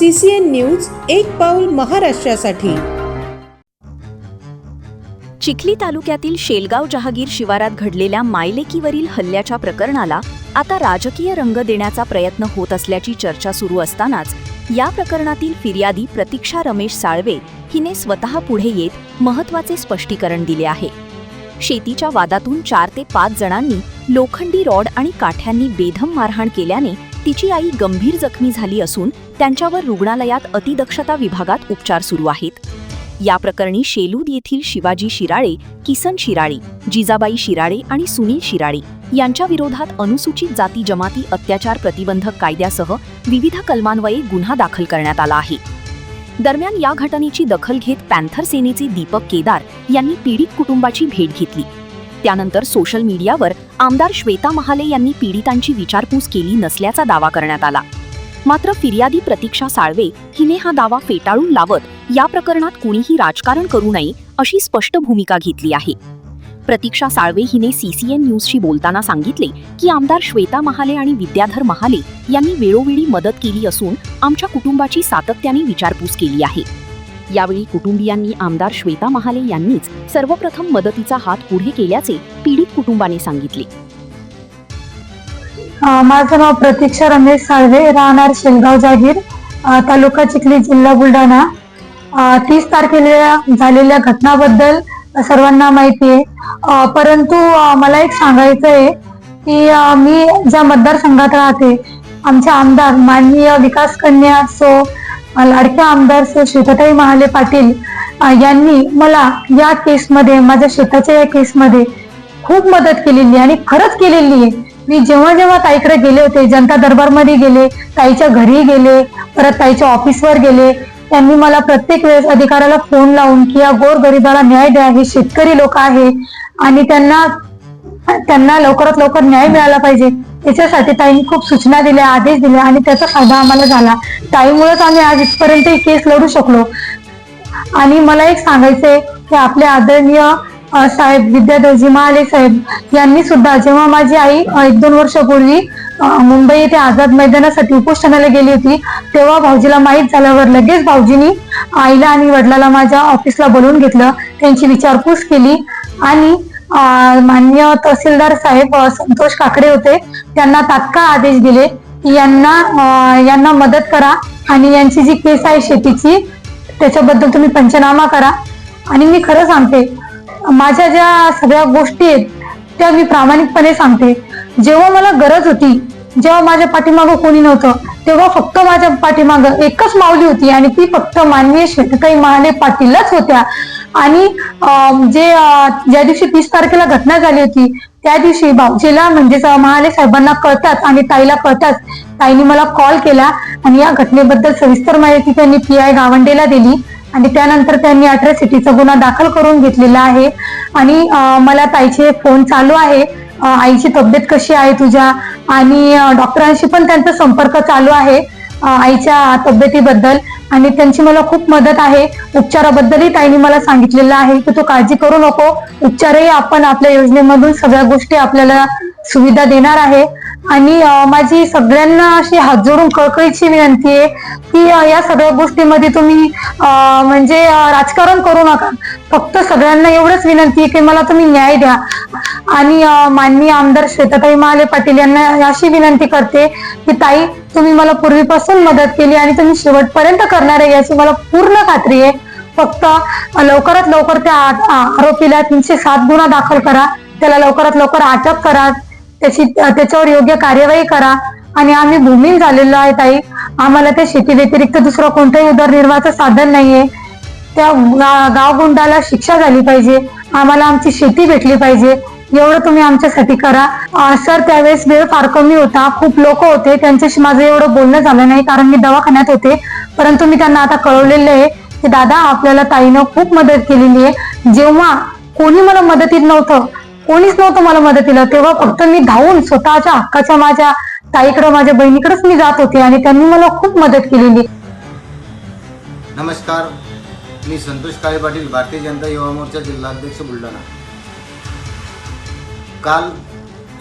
CCN news एक पाऊल महाराष्ट्रासाठी। चिखली तालुक्यातील शेलगाव जहागीर शिवारात घडलेल्या मायलेकीवरील हल्ल्याच्या प्रकरणाला आता राजकीय रंग देण्याचा प्रयत्न होत असल्याची चर्चा सुरू असतानाच या प्रकरणातील फिर्यादी प्रतीक्षा रमेश साळवे हिने स्वतः पुढे येत महत्त्वाचे स्पष्टीकरण दिले आहे। शेतीच्या वादातून 4 ते 5 जणांनी लोखंडी रॉड आणि काठ्यांनी बेधम मारहाण केल्याने तिची आई गंभीर जखमी झाली असून त्यांच्यावर रुग्णालयात अतिदक्षता विभागात उपचार सुरू आहेत। या प्रकरणी शेलूद येथील शिवाजी शिराळे, किसन शिराळे, जिजाबाई शिराळे आणि सुनील शिराळे यांच्या विरोधात अनुसूचित जाती जमाती अत्याचार प्रतिबंधक कायद्यासह विविध कलमान्वये गुन्हा दाखल करण्यात आला आहे। दरम्यान या घटनेची दखल घेत पॅन्थर सेनेचे दीपक केदार यांनी पीडित कुटुंबाची भेट घेतली। त्यानंतर सोशल मीडियावर आमदार श्वेता महाले यांनी पीडितांची विचारपूस केली नसल्याचा दावा करण्यात आला। मात्र फिर्यादी प्रतीक्षा साळवे हिने हा दावा फेटाळून लावत या प्रकरणात कुणीही राजकारण करू नये अशी स्पष्ट भूमिका घेतली आहे। प्रतीक्षा साळवे हिने CCN न्यूजशी बोलताना सांगितले की आमदार श्वेता महाले आणि विद्याधर महाले यांनी वेळोवेळी मदत केली असून आमच्या कुटुंबाची सातत्याने विचारपूस केली आहे। यावेळी कुटुंबियांनी आमदार श्वेता महाले यांनीच सर्वप्रथम मदतीचा हात पुढे केल्याचे पीडित कुटुंबाने सांगितले। माझं नाव प्रतीक्षा रमेश साळवे, राहणार शेलगाव जागीर, तालुका चिखली, जिल्हा बुलढाणा। 30 तारखेला झालेल्या घटनाबद्दल सर्वांना माहिती आहे, परंतु मला एक सांगायचं आहे की मी ज्या मतदारसंघात राहते, आमचे आमदार माननीय विकास कन्या सो लाडक्या आमदार सो श्वेताताई महाले पाटील यांनी मला या केसमध्ये, माझ्या शेताच्या या केसमध्ये खूप मदत केलेली आणि खरंच केलेली आहे। मी जेव्हा ताईकडे गेले होते, जनता दरबारमध्ये गेले, ताईच्या घरी गेले, परत ताईच्या ऑफिसवर गेले, त्यांनी मला प्रत्येक वेळेस अधिकाऱ्याला फोन लावून की या गोरगरिबाला न्याय द्या, हे शेतकरी लोक आहे आणि त्यांना लवकरात लवकर न्याय मिळाला पाहिजे, त्याच्यासाठी ताईंनी खूप सूचना दिल्या, आदेश दिले आणि त्याचा फायदा आम्हाला झाला। ताईमुळेच आम्ही आज इथपर्यंत ही केस लढू शकलो। आणि मला एक सांगायचंय की आपले आदरणीय साहेब विद्याधरजी महाले साहेब यांनी सुद्धा, जेव्हा माझी आई 1-2 वर्षापूर्वी मुंबई येथे आझाद मैदानासाठी उपोषणाला गेली होती, तेव्हा भाऊजीला माहीत झाल्यावर लगेच भाऊजींनी आईला आणि वडिलाला माझ्या ऑफिसला बोलवून घेतलं, त्यांची विचारपूस केली आणि माननीय तहसीलदार साहेब संतोष काकडे होते, त्यांना तात्काळ आदेश दिले की यांना मदत करा आणि यांची जी केस आहे शेतीची त्याच्याबद्दल तुम्ही पंचनामा करा। आणि मी खरं सांगते, माझ्या ज्या सगळ्या गोष्टी आहेत त्या मी प्रामाणिकपणे सांगते। जेव्हा मला गरज होती, जेव्हा माझ्या पाठीमागं कोणी नव्हतं, तेव्हा फक्त माझ्या पाठीमागं एकच माऊली होती आणि ती फक्त माननीय श्वेताताई महाले पाटीलच होत्या। आणि ज्या दिवशी 30 तारखेला घटना झाली होती, त्या दिवशी भाऊजीला म्हणजेच महाले साहेबांना कळतात आणि ताईला कळतात, ताईने मला कॉल केला आणि या घटनेबद्दल सविस्तर माहिती त्यांनी PI गावंडेला दिली आणि त्यानंतर त्यांनी अॅट्रॉसिटीचा गुन्हा दाखल करून घेतलेला आहे। आणि मला ताईचे फोन चालू आहे, आईची तब्येत कशी आहे तुझ्या, आणि डॉक्टरांशी पण त्यांचा संपर्क चालू आहे आईच्या तब्येतीबद्दल आणि त्यांची मला खूप मदत आहे। उपचाराबद्दलही ताईने मला सांगितलेलं आहे की तू काळजी करू नको, उपचारही आपण आपल्या योजनेमधून सगळ्या गोष्टी आपल्याला सुविधा देणार आहे। आणि माझी सगळ्यांना अशी हात जोडून कळकळीची विनंती आहे की या सगळ्या गोष्टीमध्ये तुम्ही म्हणजे राजकारण करू नका, फक्त सगळ्यांना एवढंच विनंती आहे की मला तुम्ही न्याय द्या। आणि माननीय आमदार श्वेताताई महाले पाटील यांना अशी विनंती करते की ताई, तुम्ही मला पूर्वीपासून मदत केली आणि तुम्ही शेवटपर्यंत करणार आहे याची मला पूर्ण खात्री आहे। फक्त लवकरात लवकर त्या आरोपीला 307 गुन्हा दाखल करा, त्याला लवकरात लवकर अटक करा, त्याच्यावर योग्य कार्यवाही करा। आणि आम्ही भूमिहीन झालेलो आहे ताई, आम्हाला त्या शेती व्यतिरिक्त दुसरं कोणतंही उदरनिर्वाहाचं साधन नाहीये। त्या गावगुंडाला शिक्षा झाली पाहिजे, आम्हाला आमची शेती भेटली पाहिजे, एवढं तुम्ही आमच्यासाठी करा। सर, त्यावेळेस वेळ फार कमी होता, खूप लोक होते, त्यांच्याशी माझं एवढं बोलणं झालं नाही कारण मी दवाखान्यात होते, परंतु मी त्यांना आता कळवलेलं आहे की दादा, आपल्याला ताईनं खूप मदत केलेली आहे। जेव्हा कोणी मला मदतीत नव्हतं, कोणीच नव्हतं मला मदतीला, तेव्हा फक्त मी धावून स्वतःच्या हक्काच्या माझ्या ताईकडे, माझ्या बहिणीकडेच मी जात होते आणि त्यांनी मला खूप मदत केलेली। नमस्कार, मी संतोष काळे पाटील, भारतीय जनता युवा मोर्चा जिल्हाध्यक्ष बुलढाणा। काल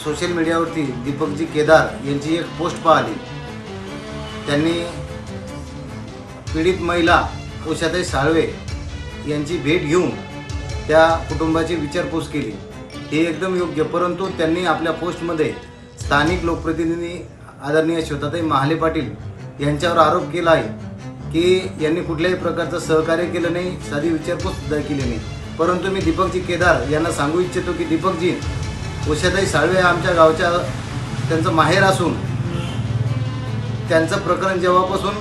सोशल मीडियावरती दीपकजी केदार यांची एक पोस्ट पाहिली। त्यांनी पीडित महिला उषाताई साळवे यांची भेट घेऊन त्या कुटुंबाची विचारपूस केली, हे एकदम योग्य. परंतु त्यांनी आपल्या पोस्टमध्ये स्थानिक लोकप्रतिनिधी आदरणीय श्वेताताई महाले पाटील यांच्यावर आरोप केला आहे की यांनी कुठल्याही प्रकारचं सहकार्य केलं नाही, साधी विचारपूस सुद्धा केली नाही. परंतु मी दीपकजी केदार यांना सांगू इच्छितो की दीपकजी, उषाताई साळवे आमच्या गावच्या त्यांचं माहेर असून त्यांचं प्रकरण जेव्हापासून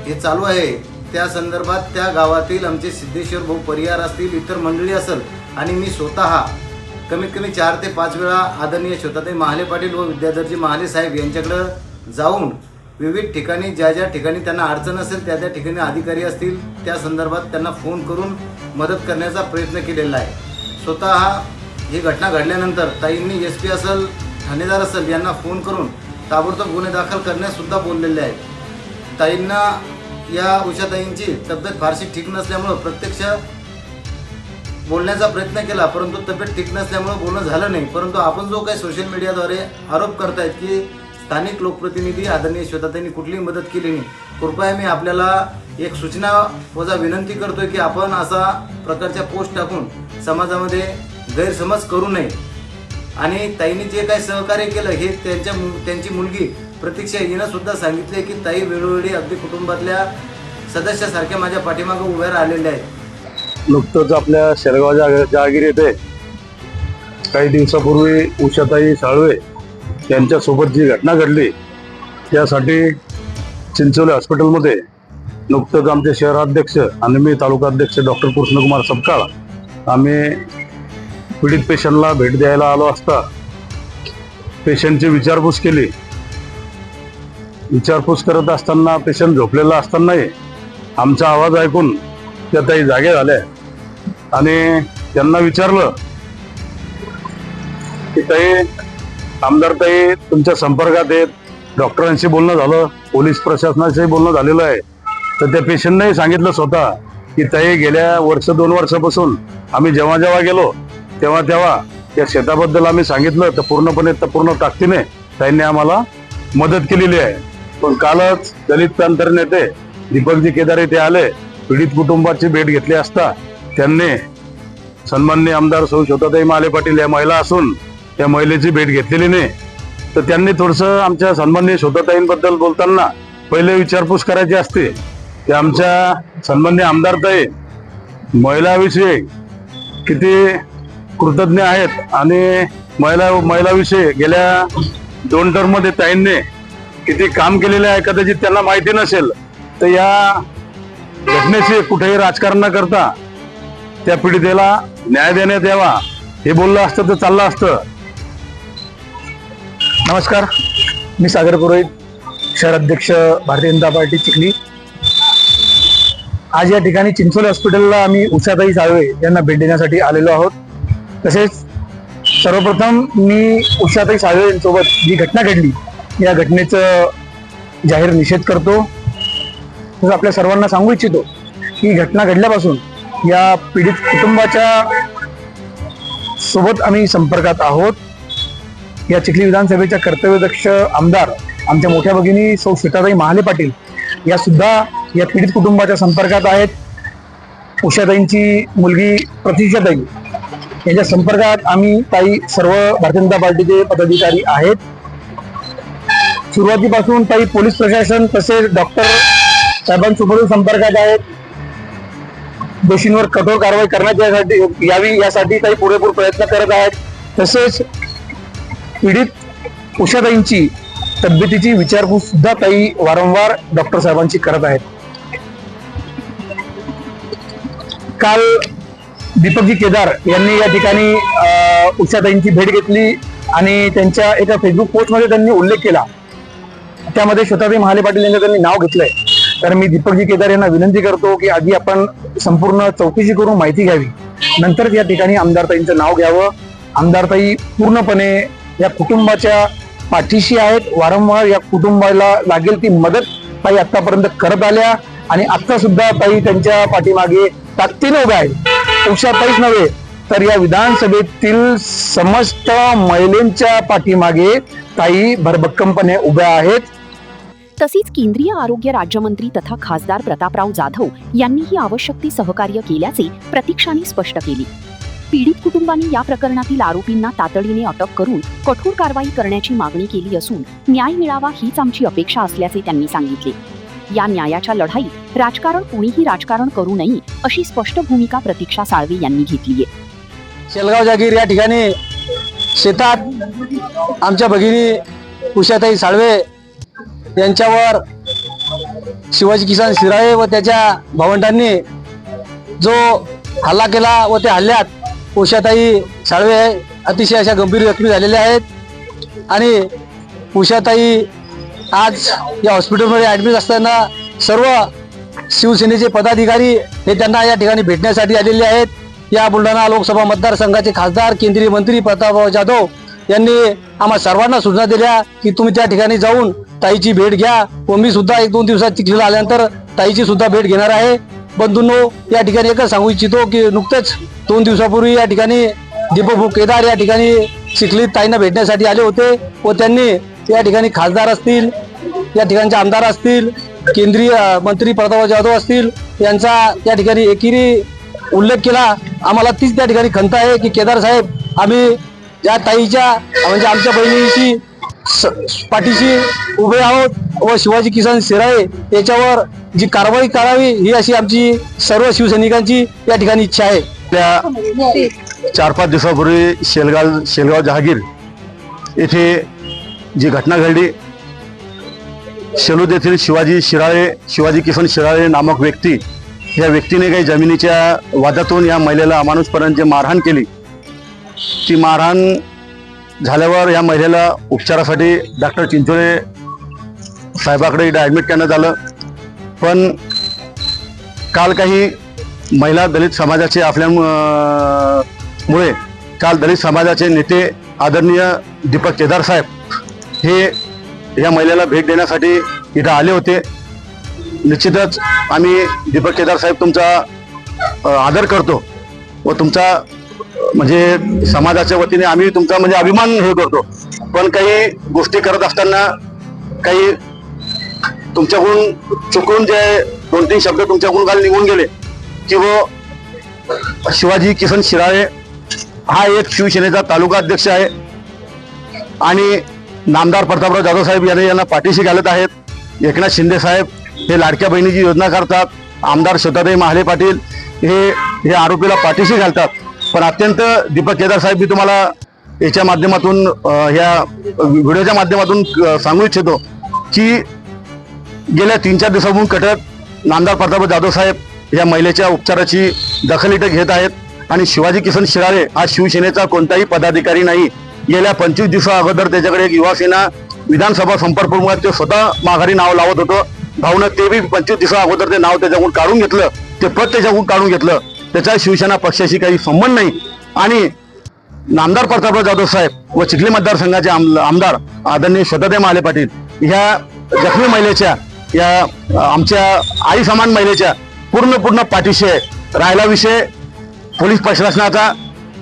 हे चालू आहे त्या संदर्भात त्या गावातील आमचे सिद्धेश्वर भाऊ परिवार असतील, इतर मंडळी असेल आणि मी स्वतः कमीत कमी 4 ते 5 वेळा आदरणीय श्वेताताई महाले पाटील व विद्याधरजी महाले साहेब यांच्याकडं जाऊन विविध ठिकाणी ज्या ठिकाणी त्यांना अडचण असेल त्या ठिकाणी अधिकारी असतील त्या संदर्भात त्यांना फोन करून मदत करण्याचा प्रयत्न केलेला आहे. स्वतः ही घटना घडल्यानंतर ताईंनी SP असेल, ठाणेदार असेल यांना फोन करून ताबडतोब गुन्हे दाखल करण्यासुद्धा बोललेले आहे. ताईंना या उषाताईंची तब्येत फारशी ठीक नसल्यामुळं प्रत्यक्ष बोलण्याचा प्रयत्न केला, परंतु तब्येत ठीक नसल्यामुळं बोलणं झालं नाही. परंतु आपण जो काही सोशल मीडियाद्वारे आरोप करतायत की स्थानिक लोकप्रतिनिधी आदरणीय श्वेताताईंनी कुठलीही मदत केली नाही, कृपया मी आपल्याला एक सूचना वजा विनंती करतोय की आपण असा प्रकारच्या पोस्ट टाकून समाजामध्ये गैरसमज करू नये. आणि ताईंनी जे काही सहकार्य केलं हे त्यांची मुलगी प्रतीक्षा हिनं सुद्धा सांगितले की ताई वेळोवेळी अगदी कुटुंबातल्या सदस्यासारख्या माझ्या पाठीमागे उभ्या राहिलेल्या आहेत. नुकतंच आपल्या शेलगाव जहागीर येथे काही दिवसापूर्वी उषाताई साळवे यांच्यासोबत जी घटना घडली त्यासाठी चिंचोली हॉस्पिटलमध्ये नुकतंच आमचे शहराध्यक्ष आणि मी तालुकाध्यक्ष डॉक्टर कृष्णकुमार सपकाळ आम्ही पीडित पेशंटला भेट द्यायला आलो असता पेशंटची विचारपूस केली. विचारपूस करत असताना पेशंट झोपलेला असतानाही आमचा आवाज ऐकून त्या ताई जागे झाल्या आणि त्यांना विचारलं की ताई, आमदार ताई तुमच्या संपर्कात आहेत, डॉक्टरांशी बोलणं झालं, पोलीस प्रशासनाशी बोलणं झालेलं आहे. तर त्या पेशंटने सांगितलं स्वतः की ताई गेल्या 1-2 वर्षापासून आम्ही जेव्हा गेलो तेव्हा त्या शेताबद्दल आम्ही सांगितलं तर पूर्ण ताकदीने ताईंनी आम्हाला मदत केलेली आहे. पण कालच दलित प्रांतर नेते दीपकजी केदार इथे आले, पीडित कुटुंबाची भेट घेतली असता त्यांनी सन्माननीय आमदार सौ श्वेताताई महाले पाटील या महिला असून त्या महिलेची भेट घेतलेली नाही. तर त्यांनी थोडंसं आमच्या सन्माननीय श्वेताताईंबद्दल बोलताना पहिले विचारपूस करायची असते की आमच्या सन्माननीय आमदारताई महिलाविषयी किती कृतज्ञ आहेत आणि महिलाविषयी गेल्या 2 टर्ममध्ये ताईंनी किती काम केलेले आहे. कदाचित त्यांना माहिती नसेल तर या घटनेशी कुठेही राजकारण न करता त्या पीडितेला न्याय देण्यात यावा हे बोललं असतं तर चाललं असतं. नमस्कार, मी सागर पुरोहित, शहराध्यक्ष भारतीय जनता पार्टी चिखली. आज या ठिकाणी चिंचोली हॉस्पिटलला आम्ही उषाताई साळवे यांना भेट देण्यासाठी आलेलो आहोत. तसेच सर्वप्रथम मी उषाताई साळवे यांच्यासोबत जी घटना घडली या घटनेचं जाहीर निषेध करतो. तसंच आपल्या सर्वांना सांगू इच्छितो की घटना घडल्यापासून या पीडित कुटुंबाच्या सोबत आम्ही संपर्कात आहोत. या चिखली विधानसभेच्या कर्तव्यदक्ष आमदार आमच्या मोठ्या भगिनी सौ श्वेताताई महाले पाटील या सुद्धा या पीडित कुटुंबाच्या संपर्कात आहेत. उषाताईंची मुलगी प्रतीक्षाताई यांच्या संपर्कात आम्ही ताई सर्व भारतीय जनता पार्टीचे पदाधिकारी आहेत. सुरुवातीपासून ताई पोलीस प्रशासन तसेच डॉक्टर साहेबांसोबत संपर्कात आहेत. दोषींवर कठोर कारवाई करण्यात यावी यासाठी ताई पुरेपूर प्रयत्न करत आहेत. तसेच पीडित उषाताईंची तब्येतीची विचारपूस सुद्धा ताई वारंवार डॉक्टर साहेबांची करत आहेत. काल दीपकजी केदार यांनी या ठिकाणी उषाताईंची भेट घेतली आणि त्यांच्या एका फेसबुक पोस्टमध्ये त्यांनी उल्लेख केला, त्यामध्ये श्वेताताई महाले पाटील यांचं त्यांनी नाव घेतलंय. तर मी दीपकजी केदार यांना विनंती करतो की आधी आपण संपूर्ण चौकशी करून माहिती घ्यावी, नंतरच या ठिकाणी आमदारताईंचं नाव घ्यावं. आमदारताई पूर्णपणे या कुटुंबाच्या पाठीशी आहेत. वारंवार या कुटुंबाला लागेल ती मदत ताई आतापर्यंत करत आल्या आणि आता सुद्धा ताई त्यांच्या पाठीमागे ताकदीने उभ्या आहेत. उषाताईच नव्हे तर या विधानसभेतील समस्त महिलांच्या पाठीमागे ताई भरभक्कमपणे उभ्या आहेत. तसेच केंद्रीय आरोग्य राज्यमंत्री तथा खासदार प्रतापराव जाधव यांनीही आवश्यक ती सहकार्य केल्याचे प्रतीक्षाने स्पष्ट केले. पीडित कुटुंबांनी या प्रकरणातील आरोपींना तातडीने अटक करून कठोर कारवाई करण्याची मागणी केली असून न्याय मिळावा हीच आमची अपेक्षा असल्याचे त्यांनी सांगितले. या न्यायाच्या लढाईत राजकारण कोणीही राजकारण करू नये अशी स्पष्ट भूमिका प्रतीक्षा साळवे यांनी घेतली आहे. शेलगाव जागीर या ठिकाणी शेतात आमच्या भगिनी उषाताई साळवे यांच्यावर शिवाजी किसन शिराळे व त्याच्या भावंडांनी जो हल्ला केला व त्या हल्ल्यात उषाताई साळवे अतिशय अशा गंभीर जखमी झालेल्या आहेत आणि उषाताई आज या हॉस्पिटलमध्ये ॲडमिट असताना सर्व शिवसेनेचे पदाधिकारी हे त्यांना या ठिकाणी भेटण्यासाठी आलेले आहेत. या बुलढाणा लोकसभा मतदारसंघाचे खासदार केंद्रीय मंत्री प्रतापराव जाधव यांनी आम्हा सर्वांना सूचना दिल्या की तुम्ही त्या ठिकाणी जाऊन ताईची भेट घ्या व मी सुद्धा 1-2 दिवसात चिखलीला आल्यानंतर ताईची सुद्धा भेट घेणार आहे. बंधूंनो, या ठिकाणी एकच सांगू इच्छितो की नुकतेच 2 दिवसापूर्वी या ठिकाणी दीपक केदार या ठिकाणी चिखलीत ताईंना भेटण्यासाठी आले होते व त्यांनी या ठिकाणी खासदार असतील, या ठिकाणचे आमदार असतील, केंद्रीय मंत्री प्रतापराव जाधव असतील यांचा या ठिकाणी एकेरी उल्लेख केला. आम्हाला तीच त्या ठिकाणी खंत आहे की केदार साहेब, आम्ही या ताईच्या म्हणजे आमच्या बहिणीची पाठीशी उभे आहोत व शिवाजी किसन शिराळे याच्यावर जी कारवाई करावी ही अशी आमची सर्व शिवसैनिकांची या ठिकाणी इच्छा आहे. त्या 4-5 दिवसापूर्वी शेलगाव जहागीर येथे जी घटना घडली, शेलूद येथील शिवाजी किसन शिराळे नामक व्यक्ती, या व्यक्तीने काही जमिनीच्या वादातून या महिलेला अमानुषपणे जे मारहाण केली, ती मारहाण झाल्यावर या महिलेला उपचारासाठी डॉक्टर चिंचोळे साहेबाकडे इथे ॲडमिट करण्यात आलं. पण काल काही महिला दलित समाजाचे असल्यामुळे काल दलित समाजाचे नेते आदरणीय दीपक केदार साहेब हे या महिलेला भेट देण्यासाठी इथं आले होते. निश्चितच आम्ही दीपक केदार साहेब तुमचा आदर करतो व तुमचा म्हणजे समाजाच्या वतीने आम्ही तुमचा म्हणजे अभिमान हे करतो. पण काही गोष्टी करत असताना काही तुमच्याकडून चुकून जे 2-3 शब्द तुमच्याकडून काल निघून गेले की व शिवाजी किसन शिराळे हा एक शिवसेनेचा तालुका अध्यक्ष आहे आणि नामदार प्रतापराव जाधव साहेब यांना पाठीशी घालत आहेत. एकनाथ शिंदे साहेब हे लाडक्या बहिणीची योजना करतात. आमदार श्वेताताई महाले पाटील हे आरोपीला पाठीशी घालतात. पण अत्यंत दीपक केदार साहेब, मी तुम्हाला याच्या माध्यमातून या व्हिडिओच्या माध्यमातून सांगू इच्छितो की गेल्या 3-4 दिवसांपासून कटक नामदार प्रतापराव जाधव साहेब या महिलेच्या उपचाराची दखल इथं घेत आहेत आणि शिवाजी किसन शिराळे हा शिवसेनेचा कोणताही पदाधिकारी नाही. गेल्या 25 दिवसा अगोदर त्याच्याकडे एक युवासेना विधानसभा संपर्क प्रमुखात ते स्वतः माघारी नाव लावत होतं. भाऊनं ते बी 25 दिवसा अगोदर ते नाव त्याच्याकडून काढून घेतलं, ते पद त्याच्याकडून काढून घेतलं. त्याचा शिवसेना पक्षाशी काही संबंध नाही. आणि नामदार प्रतापराव जाधव साहेब व चिखली मतदारसंघाचे आमदार आदरणीय श्वेताताई महाले पाटील ह्या जखमी महिलेच्या, या आमच्या आई समान महिलेच्या पूर्ण पाठीशी आहे. राहिला विषय पोलीस प्रशासनाचा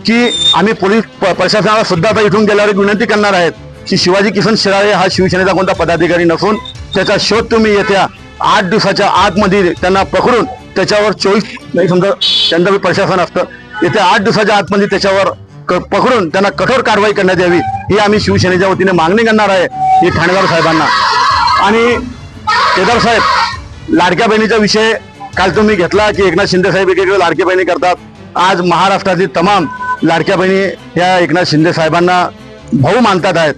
की आम्ही पोलीस प्रशासनाला सुद्धा आता इथून गेल्यावर एक विनंती करणार आहेत की शिवाजी किसन शिराळे हा शिवसेनेचा कोणता पदाधिकारी नसून त्याचा शोध तुम्ही येत्या 8 दिवसाच्या आतमध्ये त्यांना पकडून त्याच्यावर 24 नाही समजा त्यांचं प्रशासन असतं, येत्या 8 दिवसाच्या आतमध्ये त्याच्यावर पकडून त्यांना कठोर कारवाई करण्यात यावी ही आम्ही शिवसेनेच्या वतीने मागणी करणार आहे ही ठाणेदार साहेबांना. आणि केदार साहेब, लाडक्या बहिणीचा विषय काल तुम्ही घेतला की एकनाथ शिंदे साहेब एकीकडे लाडक्या बहिणी करतात. आज महाराष्ट्रातील तमाम लाडक्या बहिणी ह्या एकनाथ शिंदे साहेबांना भाऊ मानतात आहेत.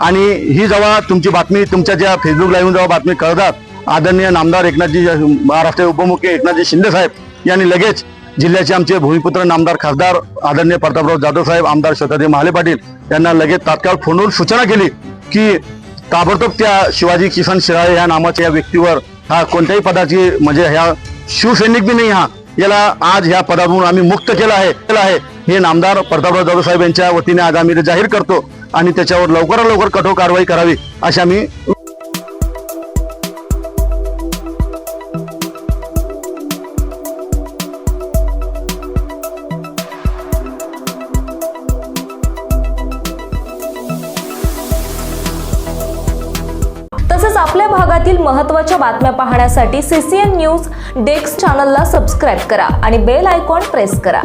आणि ही जेव्हा तुमची बातमी तुमच्या ज्या फेसबुक लाईव्ह जेव्हा बातमी कळतात, आदरणीय नामदार एकनाथजी महाराष्ट्र उपमुख्य एकनाथजी शिंदे साहेब यांनी लगेच जिल्ह्याचे आमचे भूमिपुत्र नामदार खासदार आदरणीय प्रतापराव जाधव साहेब, आमदार श्वेताताई महाले पाटील यांना लगेच तात्काळ फोनवरून सूचना केली की ताबडतोब त्या शिवाजी किसन शिराळे या नावाच्या या व्यक्तीवर हा कोणत्याही पदाची म्हणजे ह्या शिवसैनिक बी नाही, हा याला आज ह्या पदावरून आम्ही मुक्त केलं आहे हे नामदार प्रतापराव जाधव साहेब यांच्या वतीने आज आम्ही जाहीर करतो आणि त्याच्यावर लवकरात लवकर कठोर कारवाई करावी अशी आम्ही तसंच आपल्या भागातील महत्त्वाच्या बातम्या पाहण्यासाठी CCN न्यूज डेस्क चॅनलला सबस्क्राईब करा आणि बेल आयकॉन प्रेस करा.